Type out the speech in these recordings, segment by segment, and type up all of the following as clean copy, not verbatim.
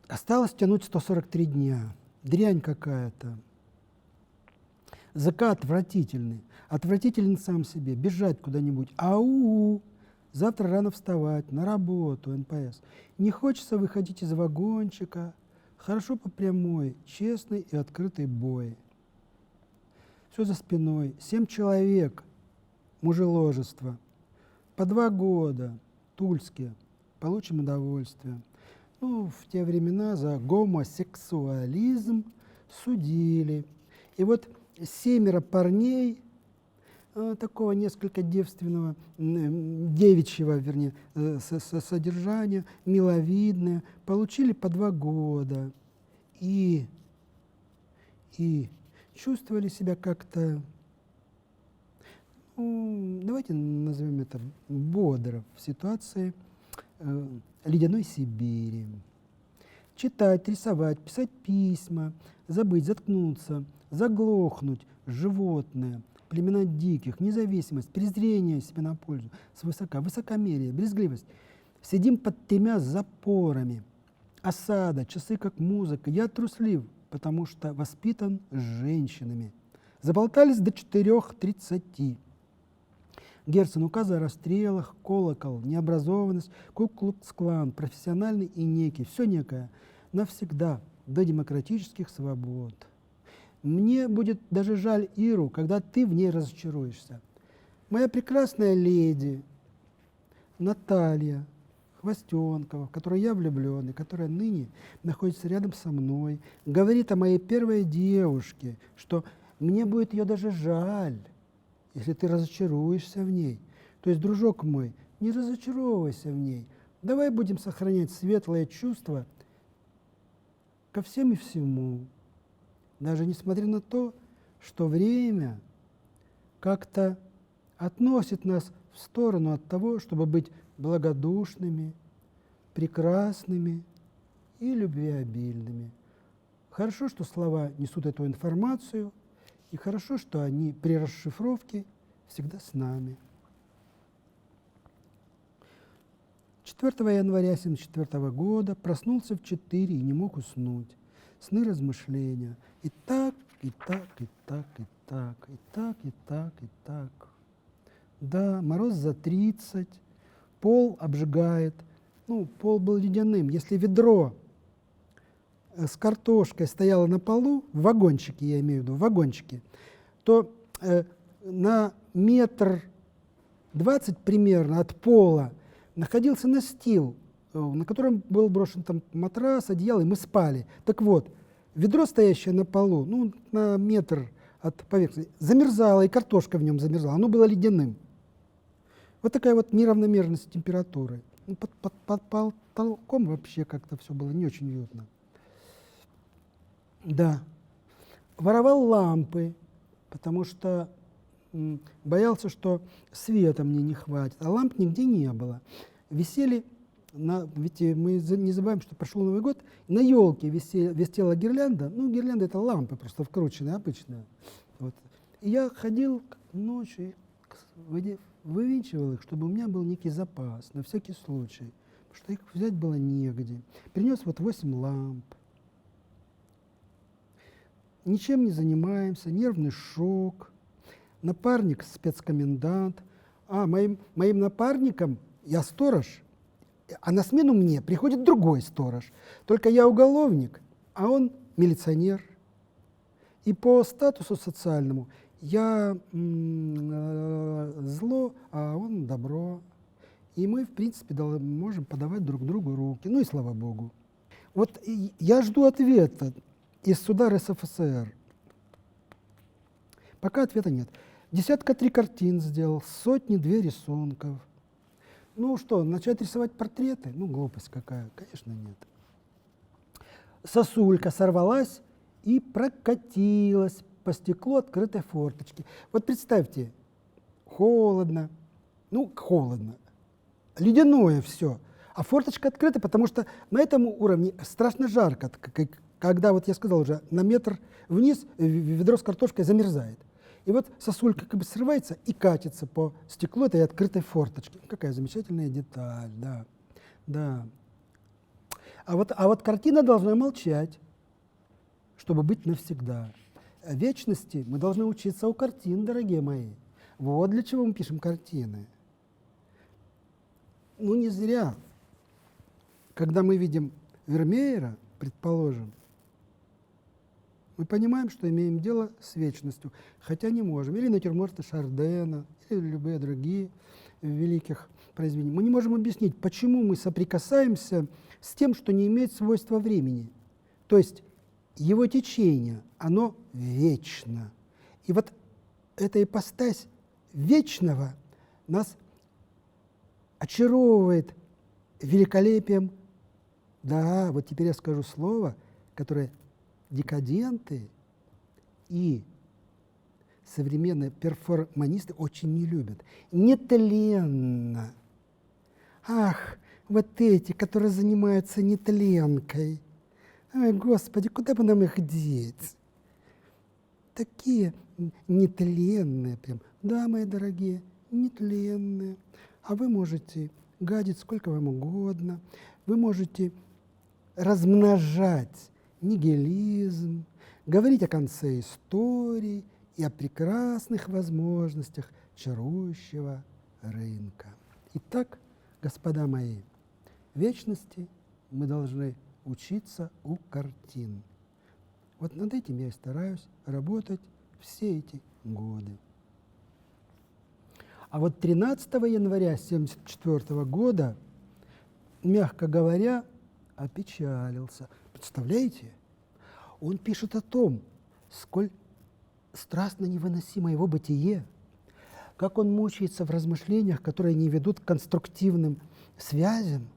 Осталось тянуть 143 дня. Дрянь какая-то. ЗК отвратительный. Отвратительный сам себе. Бежать куда-нибудь. Ау! Завтра рано вставать. На работу. НПС. Не хочется выходить из вагончика. Хорошо по прямой. Честный и открытый бой. Все за спиной. 7 человек. Мужеложество. По 2 года. Тульские. Получим удовольствие. Ну, в те времена за гомосексуализм судили. И вот 7 парней, такого несколько девственного, девичьего, вернее, содержания, миловидные, получили по 2 года. И чувствовали себя как-то, ну, давайте назовем это бодро, в ситуации ледяной Сибири. Читать, рисовать, писать письма, забыть, заткнуться, заглохнуть, животное, племена диких, независимость, презрение себе на пользу, свысока, высокомерие, брезгливость. Сидим под 3 запорами. Осада, часы как музыка. Я труслив, потому что воспитан женщинами. Заболтались до 4:30. Герцен, указы о расстрелах, колокол, необразованность, Ку-клукс-клан, профессиональный и некий, все некое, навсегда, до демократических свобод. Мне будет даже жаль Иру, когда ты в ней разочаруешься. Моя прекрасная леди Наталья Хвостенкова, в которой я влюблен и которая ныне находится рядом со мной, говорит о моей первой девушке, что мне будет ее даже жаль, если ты разочаруешься в ней. То есть, дружок мой, не разочаровывайся в ней. Давай будем сохранять светлое чувство ко всем и всему. Даже несмотря на то, что время как-то относит нас в сторону от того, чтобы быть благодушными, прекрасными и любвеобильными. Хорошо, что слова несут эту информацию, и хорошо, что они при расшифровке всегда с нами. 4 января 1974 года проснулся в 4 и не мог уснуть. Сны размышления. И так, и так, и так, и так, и так, и так, и так. Да, мороз за 30, пол обжигает. Ну, пол был ледяным. Если ведро с картошкой стояла на полу, в вагончике, я имею в виду, в вагончике, то на 1,20 метра примерно от пола находился настил, на котором был брошен там матрас, одеяло, и мы спали. Так вот, ведро, стоящее на полу, ну, на метр от поверхности, замерзало, и картошка в нем замерзала, оно было ледяным. Вот такая вот неравномерность температуры. Ну, под потолком вообще как-то все было не очень уютно. Да. Воровал лампы, потому что боялся, что света мне не хватит, а ламп нигде не было. Висели, ведь мы не забываем, что прошел Новый год, на елке висела гирлянда, ну, гирлянда — это лампы просто вкрученные, обычные. Вот. И я ходил ночью, вывинчивал их, чтобы у меня был некий запас, на всякий случай, потому что их взять было негде. Принес вот 8 ламп. Ничем не занимаемся, нервный шок, напарник спецкомендант. Моим напарником, я сторож, а на смену мне приходит другой сторож. Только я уголовник, а он милиционер. И по статусу социальному я зло, а он добро. И мы, в принципе, можем подавать друг другу руки. Ну и слава богу. Вот я жду ответа из суда РСФСР. Пока ответа нет. 3 картин сделал, 102 рисунков. Ну что, начать рисовать портреты? Ну, глупость какая. Конечно, нет. Сосулька сорвалась и прокатилась по стеклу открытой форточки. Вот представьте, холодно, ледяное все, а форточка открыта, потому что на этом уровне страшно жарко, когда, вот я сказал уже, на метр вниз ведро с картошкой замерзает. И вот сосулька как бы срывается и катится по стеклу этой открытой форточки. Какая замечательная деталь, да. А вот картина должна молчать, чтобы быть навсегда. О вечности мы должны учиться у картин, дорогие мои. Вот для чего мы пишем картины. Ну, не зря. Когда мы видим Вермеера, предположим, мы понимаем, что имеем дело с вечностью, хотя не можем. Или натюрморты Шардена, или любые другие великих произведений. Мы не можем объяснить, почему мы соприкасаемся с тем, что не имеет свойства времени. То есть его течение, оно вечно. И вот эта ипостась вечного нас очаровывает великолепием. Да, вот теперь я скажу слово, которое декаденты и современные перформанисты очень не любят. Нетленно. Ах, вот эти, которые занимаются нетленкой. Ой, Господи, куда бы нам их деть? Такие нетленные прям. Да, мои дорогие, нетленные. А вы можете гадить сколько вам угодно. Вы можете размножать нигилизм, говорить о конце истории и о прекрасных возможностях чарующего рынка. Итак, господа мои, вечности мы должны учиться у картин. Вот над этим я и стараюсь работать все эти годы. А вот 13 января 1974 года, мягко говоря, опечалился. Представляете? Он пишет о том, сколь страстно невыносимо его бытие, как он мучается в размышлениях, которые не ведут к конструктивным связям,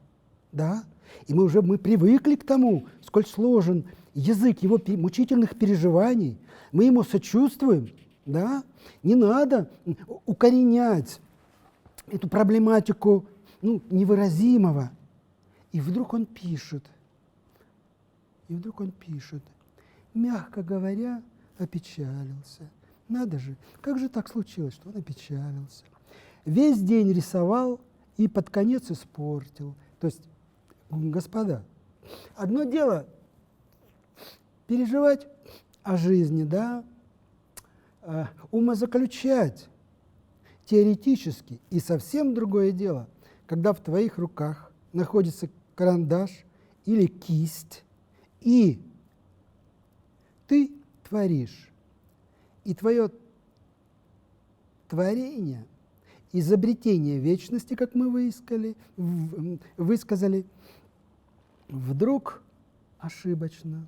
да? И мы привыкли к тому, сколь сложен язык его мучительных переживаний, мы ему сочувствуем, да? Не надо укоренять эту проблематику невыразимого. И вдруг он пишет, мягко говоря, опечалился. Надо же, как же так случилось, что он опечалился? Весь день рисовал и под конец испортил. То есть, господа, одно дело переживать о жизни, да, умозаключать теоретически, и совсем другое дело, когда в твоих руках находится карандаш или кисть, и ты творишь. И твое творение, изобретение вечности, как мы высказали, вдруг ошибочно.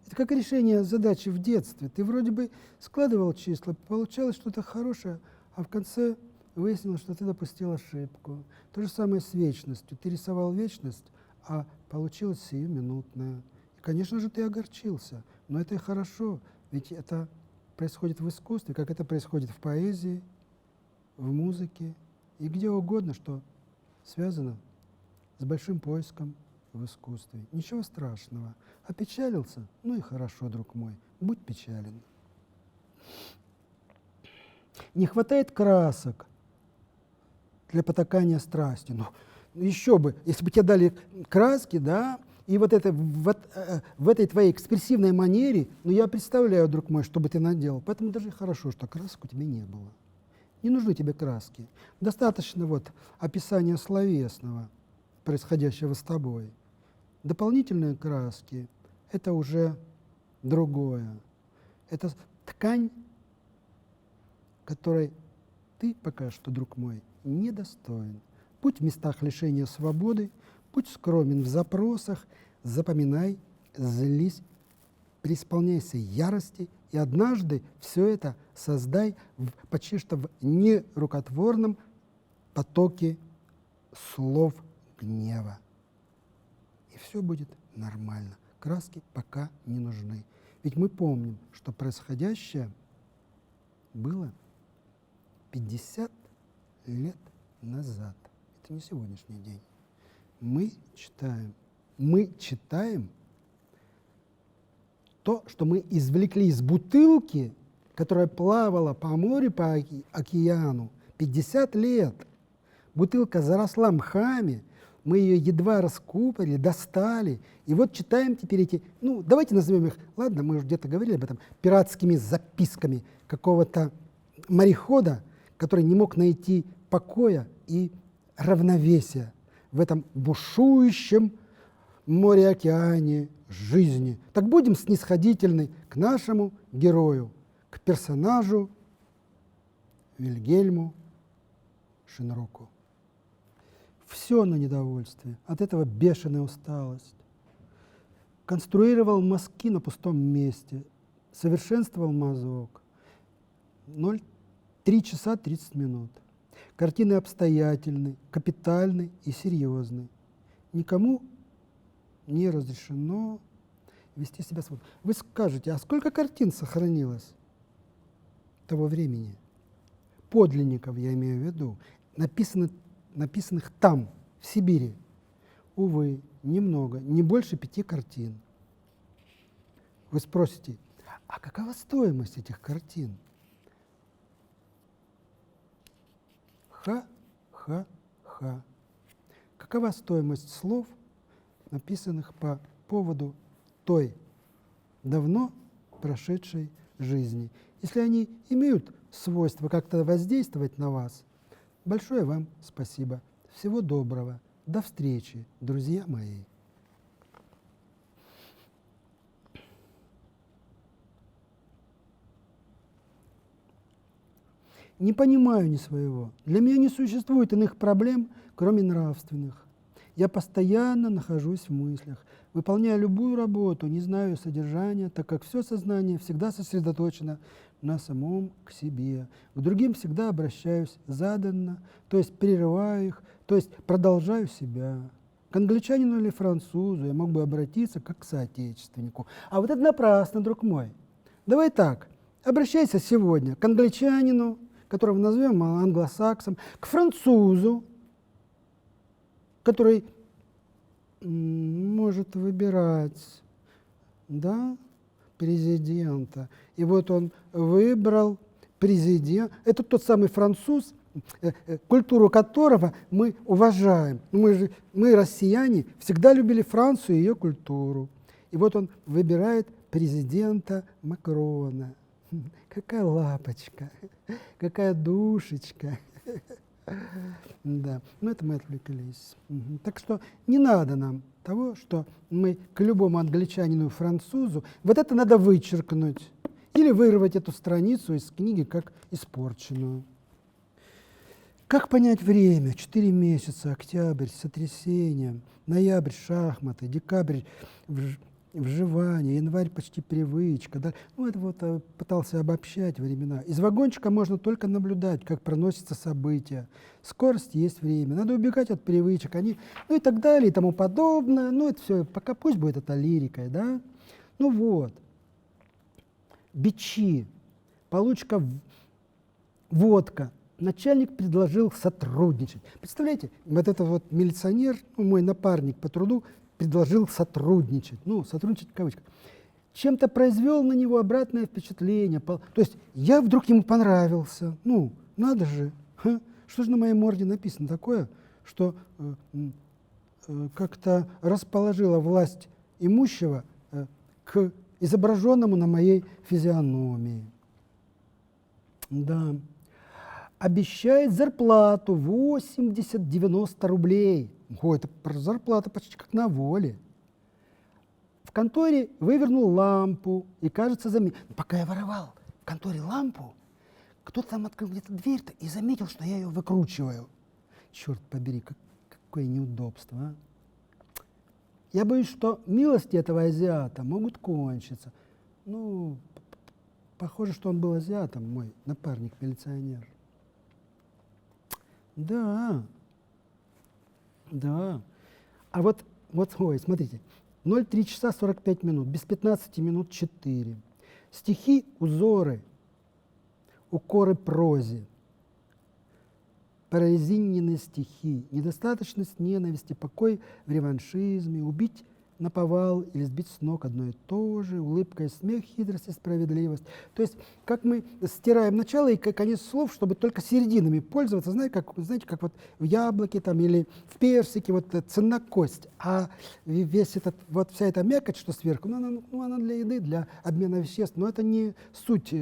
Это как решение задачи в детстве. Ты вроде бы складывал числа, получалось что-то хорошее, а в конце выяснилось, что ты допустил ошибку. То же самое с вечностью. Ты рисовал вечность, а получилось сиюминутное. И, конечно же, ты огорчился. Но это и хорошо, ведь это происходит в искусстве, как это происходит в поэзии, в музыке и где угодно, что связано с большим поиском в искусстве. Ничего страшного. Опечалился? Ну и хорошо, друг мой, будь печален. Не хватает красок для потакания страсти. Но еще бы, если бы тебе дали краски, да, и вот это, в этой твоей экспрессивной манере, я представляю, друг мой, что бы ты наделал. Поэтому даже хорошо, что красок у тебя не было. Не нужны тебе краски. Достаточно вот описания словесного, происходящего с тобой. Дополнительные краски – это уже другое. Это ткань, которой ты пока что, друг мой, недостоин. Будь в местах лишения свободы, будь скромен в запросах, запоминай, злись, преисполняйся ярости, и однажды все это создай почти что в нерукотворном потоке слов гнева. И все будет нормально. Краски пока не нужны. Ведь мы помним, что происходящее было 50 лет назад. Это не сегодняшний день. Мы читаем то, что мы извлекли из бутылки, которая плавала по морю, по океану 50 лет. Бутылка заросла мхами, мы ее едва раскупорили, достали, и вот читаем теперь эти, ну, давайте назовем их, ладно, мы уже где-то говорили об этом, пиратскими записками какого-то морехода, который не мог найти покоя и равновесия в этом бушующем море-океане жизни. Так будем снисходительны к нашему герою, к персонажу Вильгельму Шенроку. Все на недовольствие, от этого бешеная усталость. Конструировал мазки на пустом месте, совершенствовал мазок. 3 часа 30 минут. Картины обстоятельны, капитальны и серьезны. Никому не разрешено вести себя свободно. Вы скажете, а сколько картин сохранилось того времени? Подлинников, я имею в виду, написанных там, в Сибири. Увы, немного, не больше 5 картин. Вы спросите, а какова стоимость этих картин? Ха-ха-ха. Какова стоимость слов, написанных по поводу той давно прошедшей жизни? Если они имеют свойство как-то воздействовать на вас, большое вам спасибо. Всего доброго. До встречи, друзья мои. Не понимаю ни своего. Для меня не существует иных проблем, кроме нравственных. Я постоянно нахожусь в мыслях, выполняя любую работу, не знаю содержания, так как все сознание всегда сосредоточено на самом к себе. К другим всегда обращаюсь заданно, то есть прерываю их, то есть продолжаю себя. К англичанину или французу я мог бы обратиться как к соотечественнику. А вот это напрасно, друг мой. Давай так, обращайся сегодня к англичанину, которого назовем англосаксом, к французу, который может выбирать, да, президента. И вот он выбрал президента. Это тот самый француз, культуру которого мы уважаем. Мы, россияне, всегда любили Францию и ее культуру. И вот он выбирает президента Макрона. Какая лапочка, какая душечка. Да, ну это мы отвлеклись. Так что не надо нам того, что мы к любому англичанину и французу, вот это надо вычеркнуть или вырвать эту страницу из книги как испорченную. Как понять время? 4 месяца, октябрь, сотрясение, ноябрь, шахматы, декабрь, вживание, январь почти привычка. Да? Ну, это вот пытался обобщать времена. Из вагончика можно только наблюдать, как проносятся события. Скорость есть время. Надо убегать от привычек. Ну и так далее, и тому подобное. Ну, это все, пока пусть будет это лирикой, да. Ну вот. Бичи, получка водка. Начальник предложил сотрудничать. Представляете, вот этот вот милиционер, ну, мой напарник по труду, предложил сотрудничать. Ну, сотрудничать в кавычках. Чем-то произвел на него обратное впечатление. То есть я вдруг ему понравился. Ну, надо же. Что же на моей морде написано такое, что как-то расположила власть имущего к изображенному на моей физиономии. Да. Обещает зарплату 80-90 рублей. Ой, это зарплата почти как на воле. В конторе вывернул лампу и, кажется, заметил. Пока я воровал в конторе лампу, кто-то там открыл где-то дверь-то и заметил, что я ее выкручиваю. Черт побери, какое неудобство, а? Я боюсь, что милости этого азиата могут кончиться. Ну, похоже, что он был азиатом, мой напарник-милиционер. Да, да. А вот, ой, смотрите, 0,3 часа 45 минут, без 15 минут 4. Стихи, узоры, укоры прозе, прорезиненные стихи, недостаточность ненависти, покой в реваншизме, убить наповал или сбить с ног одно и то же, улыбка и смех, хитрость и справедливость. То есть, как мы стираем начало и конец слов, чтобы только серединами пользоваться, знаете, как вот в яблоке там, или в персике, вот ценна кость, а весь этот, вот вся эта мякоть, что сверху, она для еды, для обмена веществ, но это не суть,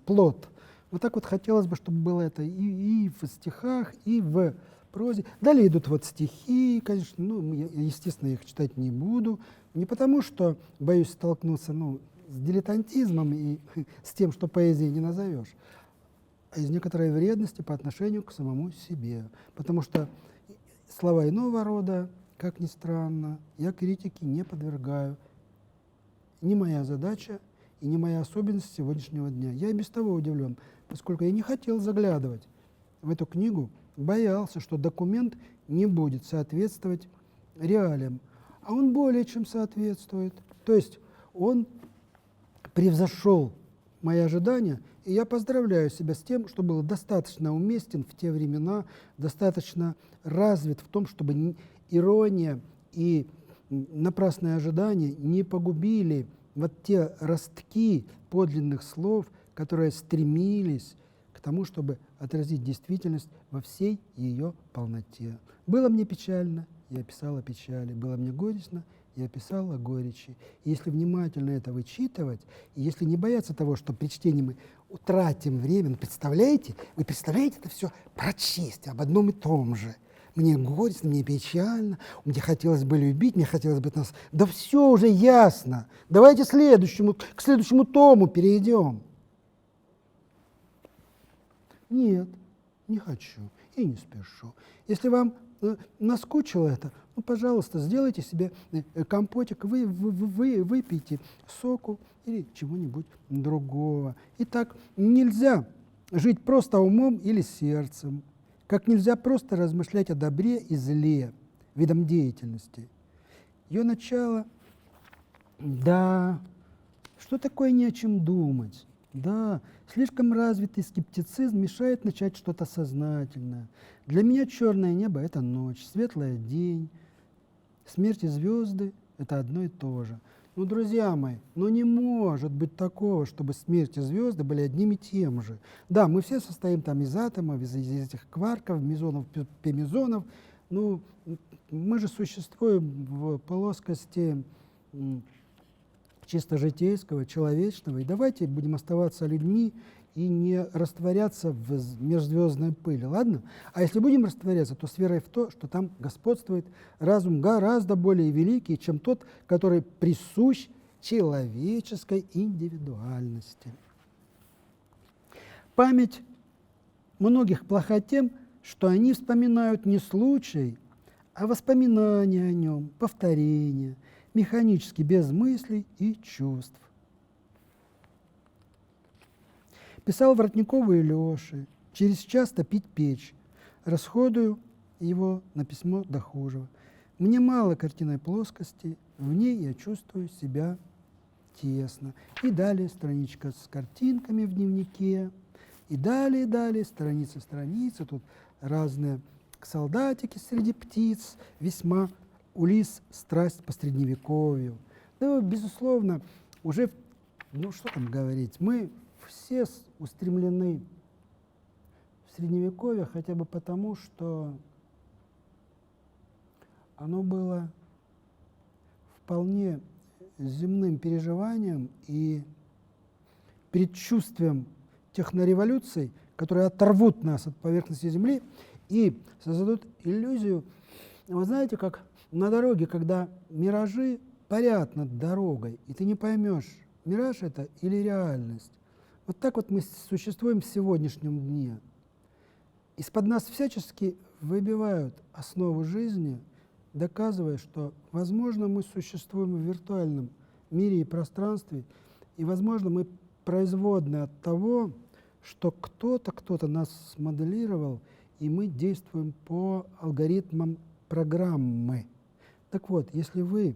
плод. Вот так вот хотелось бы, чтобы было это и в стихах, и в прозе. Далее идут вот стихи, конечно, естественно, я их читать не буду. Не потому, что боюсь столкнуться с дилетантизмом и с тем, что поэзией не назовешь, а из некоторой вредности по отношению к самому себе. Потому что слова иного рода, как ни странно, я критике не подвергаю. Не моя задача и не моя особенность сегодняшнего дня. Я и без того удивлен, поскольку я не хотел заглядывать в эту книгу, боялся, что документ не будет соответствовать реалиям. А он более чем соответствует. То есть он превзошел мои ожидания, и я поздравляю себя с тем, что был достаточно уместен в те времена, достаточно развит в том, чтобы ирония и напрасные ожидания не погубили вот те ростки подлинных слов, которые стремились к тому, чтобы отразить действительность во всей ее полноте. Было мне печально, я писал о печали, было мне горестно, я писал о горечи. И если внимательно это вычитывать, и если не бояться того, что при чтении мы утратим время, представляете, вы представляете это все прочесть об одном и том же. Мне горестно, мне печально, мне хотелось бы любить, мне хотелось бы нас... Да все уже ясно. Давайте к следующему тому перейдем. Нет, не хочу и не спешу. Если вам наскучило это, пожалуйста, сделайте себе компотик, выпейте соку или чего-нибудь другого. Итак, нельзя жить просто умом или сердцем, как нельзя просто размышлять о добре и зле, видом деятельности. Ее начало, да, что такое не о чем думать? Да, слишком развитый скептицизм мешает начать что-то сознательное. Для меня черное небо – это ночь, светлый день, смерть и звезды – это одно и то же. Друзья мои, не может быть такого, чтобы смерть и звезды были одним и тем же. Да, мы все состоим там из атомов, из этих кварков, мезонов, пемезонов. Мы же существуем в плоскости чисто житейского, человечного. И давайте будем оставаться людьми и не растворяться в межзвездной пыли, ладно? А если будем растворяться, то с верой в то, что там господствует разум гораздо более великий, чем тот, который присущ человеческой индивидуальности. Память многих плоха тем, что они вспоминают не случай, а воспоминания о нем, повторения, механически, без мыслей и чувств. Писал Воротникову и Леше, через час топить печь, расходую его на письмо до хужего. Мне мало картинной плоскости, в ней я чувствую себя тесно. И далее страничка с картинками в дневнике, и далее, страницы, тут разные солдатики среди птиц, весьма Улисс страсть по средневековью. Да, безусловно, уже, что там говорить, мы все устремлены в средневековье хотя бы потому, что оно было вполне земным переживанием и предчувствием технореволюций, которые оторвут нас от поверхности Земли и создадут иллюзию. Вы знаете, как на дороге, когда миражи парят над дорогой, и ты не поймешь, мираж это или реальность. Вот так вот мы существуем в сегодняшнем дне. Из-под нас всячески выбивают основу жизни, доказывая, что, возможно, мы существуем в виртуальном мире и пространстве, и, возможно, мы производны от того, что кто-то нас смоделировал, и мы действуем по алгоритмам программы. Так вот, если вы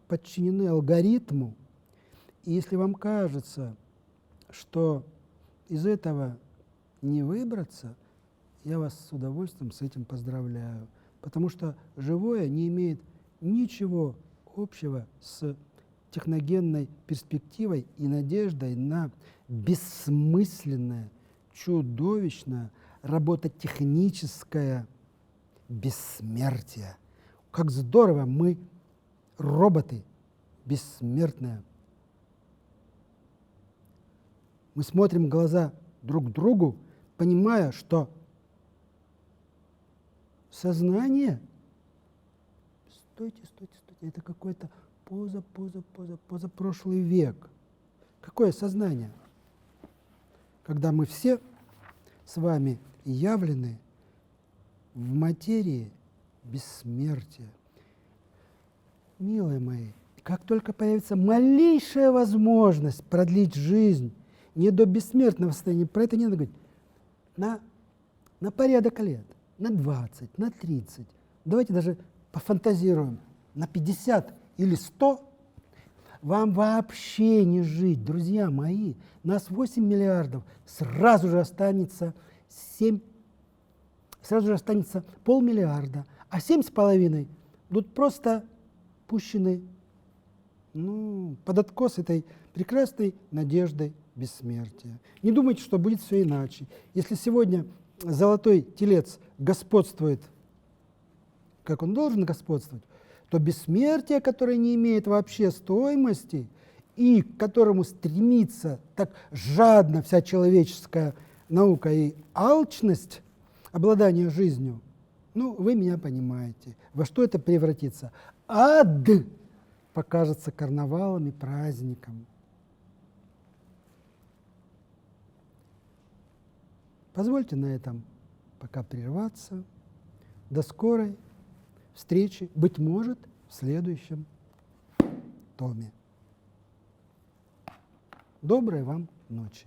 подчинены алгоритму, и если вам кажется, что из этого не выбраться, я вас с удовольствием с этим поздравляю. Потому что живое не имеет ничего общего с техногенной перспективой и надеждой на бессмысленное, чудовищное, робототехническое бессмертие. Как здорово, мы роботы бессмертные. Мы смотрим в глаза друг другу, понимая, что сознание, стойте, это какой-то позапрошлый век. Какое сознание? Когда мы все с вами явлены в материи бессмертия. Милые мои, как только появится малейшая возможность продлить жизнь не до бессмертного состояния, про это не надо говорить, на порядок лет, на 20, на 30, давайте даже пофантазируем, на 50 или 100, вам вообще не жить, друзья мои. Нас 8 миллиардов, сразу же останется 500 а 7,5 будут просто пущены под откос этой прекрасной надеждой бессмертия. Не думайте, что будет все иначе. Если сегодня золотой телец господствует, как он должен господствовать, то бессмертие, которое не имеет вообще стоимости и к которому стремится так жадно вся человеческая наука и алчность обладания жизнью, вы меня понимаете, во что это превратится. Ад покажется карнавалом и праздником. Позвольте на этом пока прерваться. До скорой встречи, быть может, в следующем томе. Доброй вам ночи.